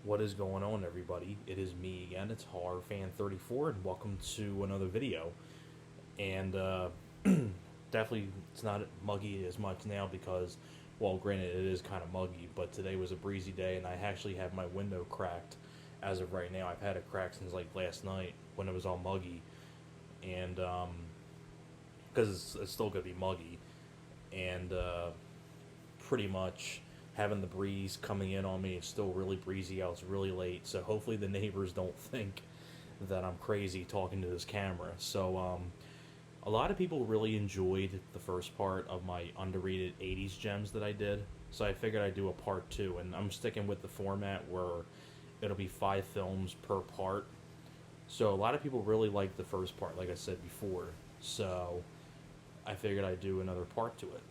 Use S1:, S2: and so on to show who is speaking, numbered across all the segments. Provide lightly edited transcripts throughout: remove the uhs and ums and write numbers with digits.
S1: What is going on, everybody? It is me again. It's Horror Fan 34, and welcome to another video. And definitely, it's not muggy as much now because, well, granted, it is kind of muggy. But today was a breezy day, and I actually have my window cracked. As of right now, I've had it cracked since like last night when it was all muggy, and because it's still gonna be muggy, and pretty much having the breeze coming in on me. It's still really breezy out. It's really late, so hopefully the neighbors don't think that I'm crazy talking to this camera. So a lot of people really enjoyed the first part of my underrated 80s gems that I did. So I figured I'd do a part two, and I'm sticking with the format where it'll be 5 films per part. So a lot of people really liked the first part, like I said before. So I figured I'd do another part to it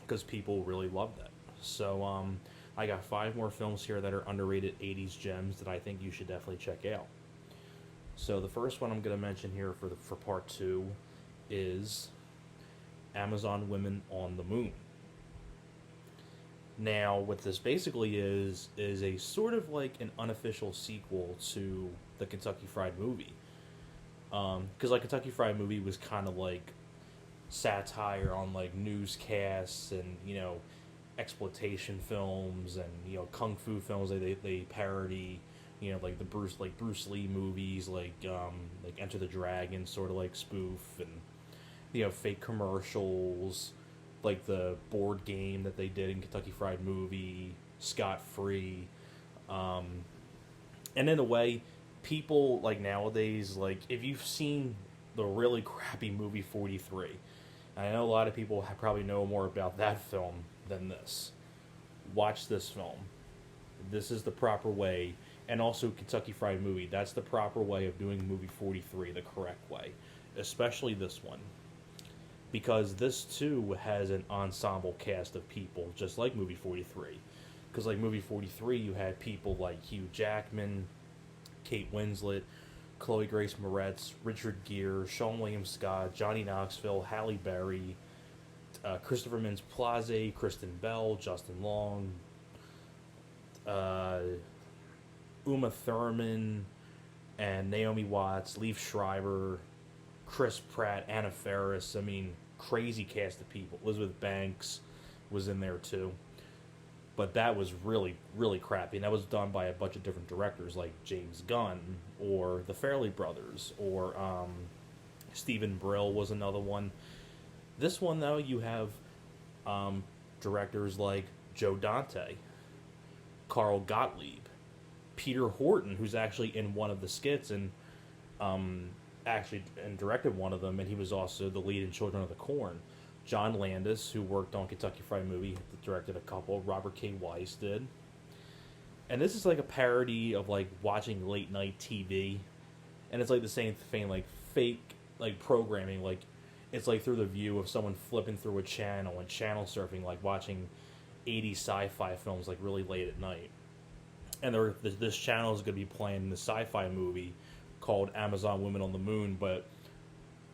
S1: because people really loved that. So I got 5 more films here that are underrated 80s gems that I think you should definitely check out. So the first one I'm going to mention here for part 2 is Amazon Women on the Moon. Now, what this basically is a sort of like an unofficial sequel to the Kentucky Fried Movie. Because like Kentucky Fried Movie was kind of like satire on like newscasts and exploitation films and kung fu films. They parody like the Bruce Lee movies, like Enter the Dragon, sort of like spoof, and fake commercials, like the board game that they did in Kentucky Fried Movie, Scot Free. And in a way, people like nowadays, like if you've seen the really crappy movie 43, I know a lot of people probably know more about that film than this. Watch this film. This is the proper way. And also Kentucky Fried Movie. That's the proper way of doing movie 43, the correct way. Especially this one. Because this too has an ensemble cast of people, just like movie 43. Because like movie 43, you had people like Hugh Jackman, Kate Winslet, Chloe Grace Moretz, Richard Gere, Sean William Scott, Johnny Knoxville, Halle Berry, Christopher Mintz-Plasse, Kristen Bell, Justin Long, Uma Thurman, and Naomi Watts, Liev Schreiber, Chris Pratt, Anna Faris. I mean, crazy cast of people. Elizabeth Banks was in there too. But that was really, really crappy. And that was done by a bunch of different directors like James Gunn or the Farrelly Brothers or Stephen Brill was another one. This one, though, you have directors like Joe Dante, Carl Gottlieb, Peter Horton, who's actually in one of the skits and directed one of them, and he was also the lead in Children of the Corn. John Landis, who worked on Kentucky Fried Movie, directed a couple. Robert K. Weiss did. And this is like a parody of like watching late night TV. And it's like the same thing, like fake like programming. Like it's like through the view of someone flipping through a channel and channel surfing, like watching 80s sci-fi films like really late at night. And this channel is going to be playing the sci-fi movie called Amazon Women on the Moon, but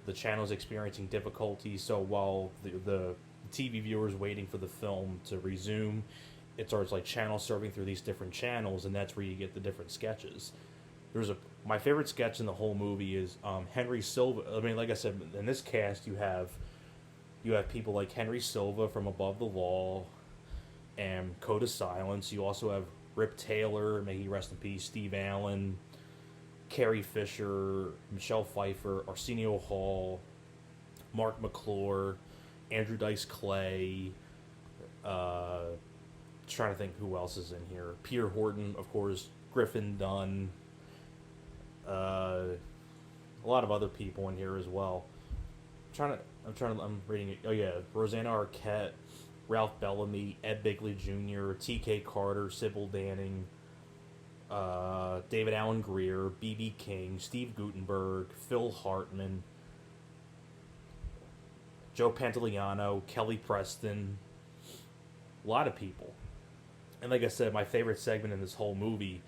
S1: the channel is experiencing difficulties, so while the TV viewers waiting for the film to resume, it starts like channel surfing through these different channels, and that's where you get the different sketches. My favorite sketch in the whole movie is Henry Silva. I mean, like I said, in this cast you have people like Henry Silva from Above the Law and Code of Silence. You also have Rip Taylor, may he rest in peace, Steve Allen, Carrie Fisher, Michelle Pfeiffer, Arsenio Hall, Mark McClure, Andrew Dice Clay, trying to think who else is in here. Peter Horton, of course, Griffin Dunn, a lot of other people in here as well. I'm reading it. Oh yeah, Rosanna Arquette, Ralph Bellamy, Ed Bigley Jr., T.K. Carter, Sybil Danning, David Allen Greer, B.B. King, Steve Guttenberg, Phil Hartman, Joe Pantoliano, Kelly Preston, a lot of people. And like I said, my favorite segment in this whole movie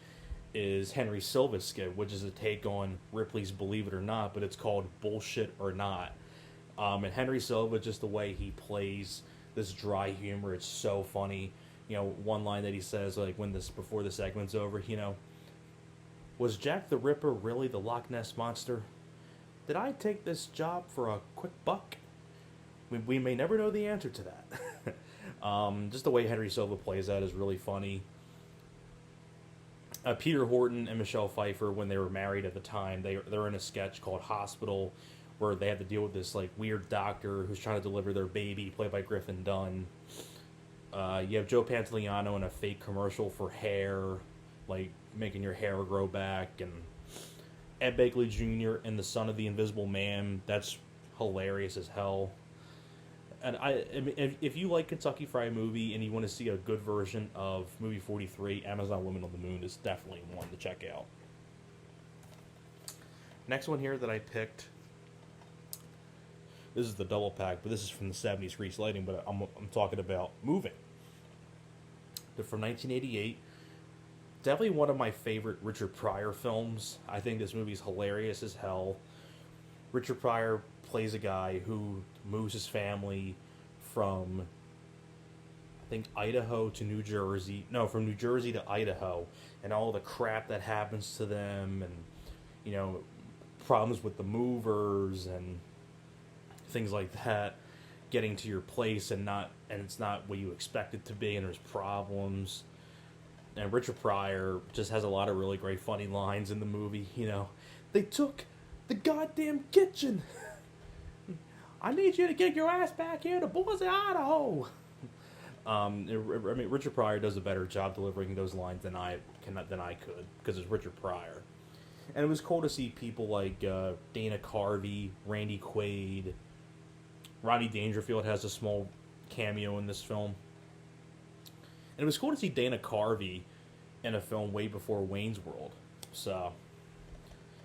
S1: is Henry Silva's skit, which is a take on Ripley's Believe It or Not, but it's called Bullshit or Not. And Henry Silva, just the way he plays this dry humor, it's so funny. one line that he says, like, before the segment's over, was Jack the Ripper really the Loch Ness Monster? Did I take this job for a quick buck? We may never know the answer to that. Just the way Henry Silva plays that is really funny. Peter Horton and Michelle Pfeiffer, when they were married at the time, they're in a sketch called Hospital, where they have to deal with this like weird doctor who's trying to deliver their baby, played by Griffin Dunn. You have Joe Pantoliano in a fake commercial for hair, like making your hair grow back, and Ed Begley Jr. in The Son of the Invisible Man. That's hilarious as hell. And if you like Kentucky Fried Movie and you want to see a good version of movie 43, Amazon Women on the Moon is definitely one to check out. Next one here that I picked, this is the double pack, but this is from the 70s, Reese Lighting, but I'm talking about Moving. They're from 1988. Definitely one of my favorite Richard Pryor films. I think this movie's hilarious as hell. Richard Pryor plays a guy who moves his family from, I think, Idaho to New Jersey. No, from New Jersey to Idaho, and all the crap that happens to them, and problems with the movers and things like that, getting to your place and it's not what you expect it to be, and there's problems. And Richard Pryor just has a lot of really great funny lines in the movie. They took the goddamn kitchen. I need you to get your ass back here to Boise, Idaho. Richard Pryor does a better job delivering those lines than I could, because it's Richard Pryor. And it was cool to see people like Dana Carvey, Randy Quaid. Rodney Dangerfield has a small cameo in this film. And it was cool to see Dana Carvey in a film way before Wayne's World. So,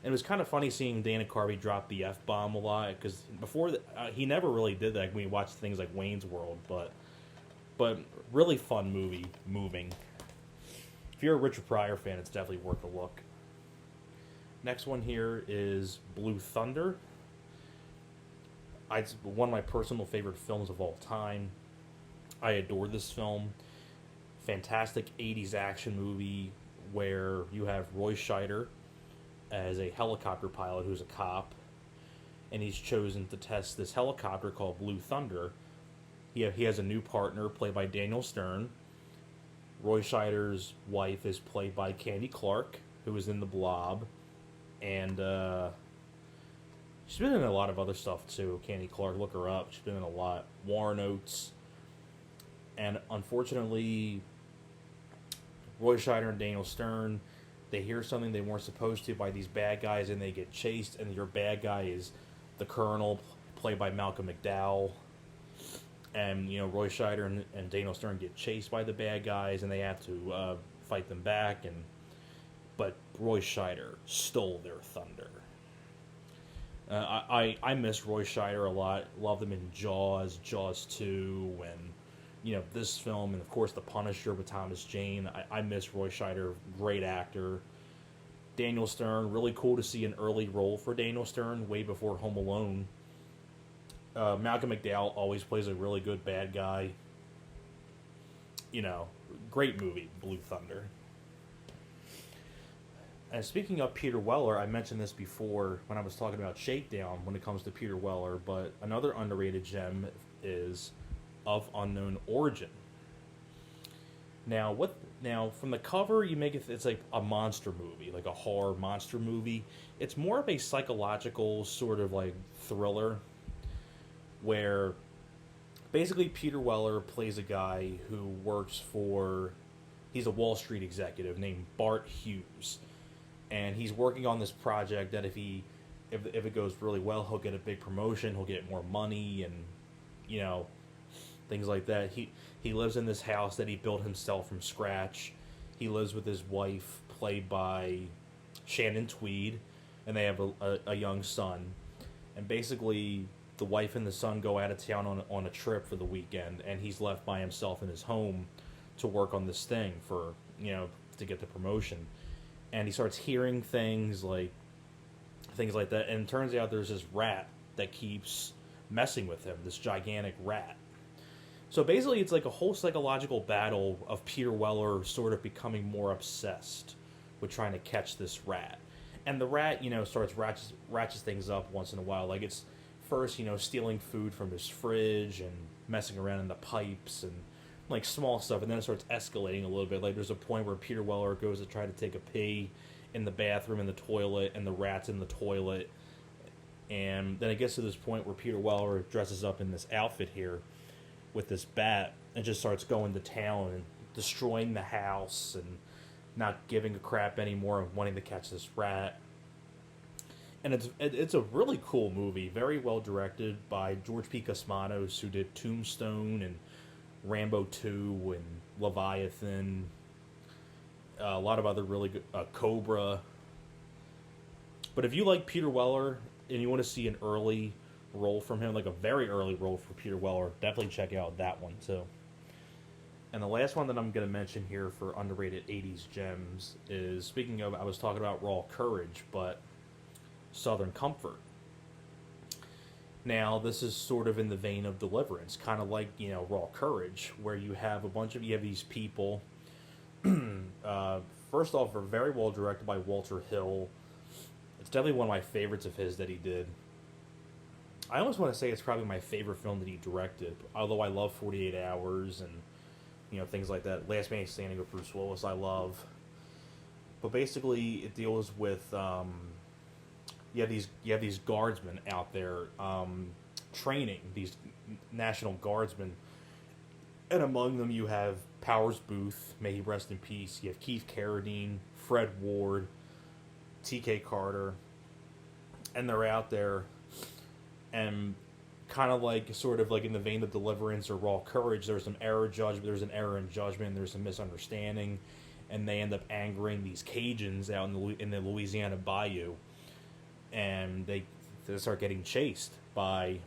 S1: and it was kind of funny seeing Dana Carvey drop the F-bomb a lot, because before he never really did that when you watch things like Wayne's World. But really fun movie, Moving. If you're a Richard Pryor fan, it's definitely worth a look. Next one here is Blue Thunder. It's one of my personal favorite films of all time. I adore this film. Fantastic 80s action movie where you have Roy Scheider as a helicopter pilot who's a cop, and he's chosen to test this helicopter called Blue Thunder. He has a new partner played by Daniel Stern. Roy Scheider's wife is played by Candy Clark, who was in The Blob, and she's been in a lot of other stuff too. Candy Clark, look her up. She's been in a lot. Warren Oates. And unfortunately, Roy Scheider and Daniel Stern, they hear something they weren't supposed to by these bad guys, and they get chased, and your bad guy is the Colonel, played by Malcolm McDowell. And, Roy Scheider and Daniel Stern get chased by the bad guys, and they have to fight them back. But Roy Scheider stole their thunder. I miss Roy Scheider a lot. Loved him in Jaws, Jaws 2, and this film, and of course The Punisher with Thomas Jane. I miss Roy Scheider, great actor. Daniel Stern, really cool to see an early role for Daniel Stern, way before Home Alone. Malcolm McDowell always plays a really good bad guy. Great movie, Blue Thunder. And speaking of Peter Weller, I mentioned this before when I was talking about Shakedown when it comes to Peter Weller, but another underrated gem is Of Unknown Origin. Now, from the cover, you make it's like a monster movie, like a horror monster movie. It's more of a psychological sort of like thriller, where basically Peter Weller plays a guy who works he's a Wall Street executive named Bart Hughes. And he's working on this project that if it goes really well, he'll get a big promotion, he'll get more money, and things like that. He lives in this house that he built himself from scratch. He lives with his wife, played by Shannon Tweed, and they have a young son. And basically, the wife and the son go out of town on a trip for the weekend, and he's left by himself in his home to work on this thing to get the promotion. And he starts hearing things like that, and it turns out there's this rat that keeps messing with him, this gigantic rat. So basically, it's like a whole psychological battle of Peter Weller sort of becoming more obsessed with trying to catch this rat. And the rat, starts ratchets things up once in a while. Like it's first, stealing food from his fridge and messing around in the pipes and like small stuff. And then it starts escalating a little bit. Like there's a point where Peter Weller goes to try to take a pee in the bathroom, in the toilet, and the rat's in the toilet. And then it gets to this point where Peter Weller dresses up in this outfit here with this bat and just starts going to town and destroying the house and not giving a crap anymore and wanting to catch this rat. And it's a really cool movie, very well directed by George P. Cosmatos, who did Tombstone and Rambo 2 and Leviathan, a lot of other really good, Cobra. But if you like Peter Weller and you want to see an early role from him, like a very early role for Peter Weller, definitely check out that one too. And the last one that I'm going to mention here for underrated 80s gems is, speaking of, I was talking about Raw Courage, but Southern Comfort. Now, this is sort of in the vein of Deliverance, kind of like, Raw Courage, where you have these people. First off, are very well directed by Walter Hill. It's definitely one of my favorites of his that he did. I almost want to say it's probably my favorite film that he directed, although I love 48 Hours and, things like that. Last Man Standing with Bruce Willis I love. But basically, it deals with, you have these guardsmen out there training, these National Guardsmen. And among them you have Powers Booth, may he rest in peace. You have Keith Carradine, Fred Ward, T.K. Carter. And they're out there, and kind of like, sort of like in the vein of Deliverance or Raw Courage, there's an error in judgment, there's some misunderstanding, and they end up angering these Cajuns out in the Louisiana Bayou, and they start getting chased by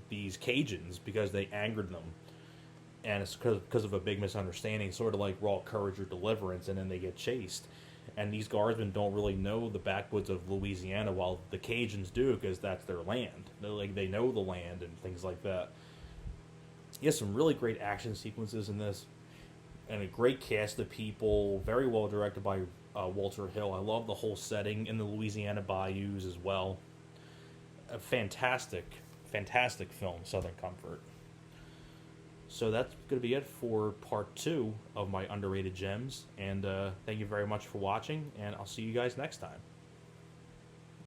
S1: these Cajuns because they angered them, and it's because of a big misunderstanding, sort of like Raw Courage or Deliverance, and then they get chased. And these guardsmen don't really know the backwoods of Louisiana, while the Cajuns do, because that's their land. They know the land and things like that. He has some really great action sequences in this, and a great cast of people. Very well directed by Walter Hill. I love the whole setting in the Louisiana bayous as well. A fantastic film, Southern Comfort. So that's going to be it for part 2 of my underrated gems. And thank you very much for watching, and I'll see you guys next time.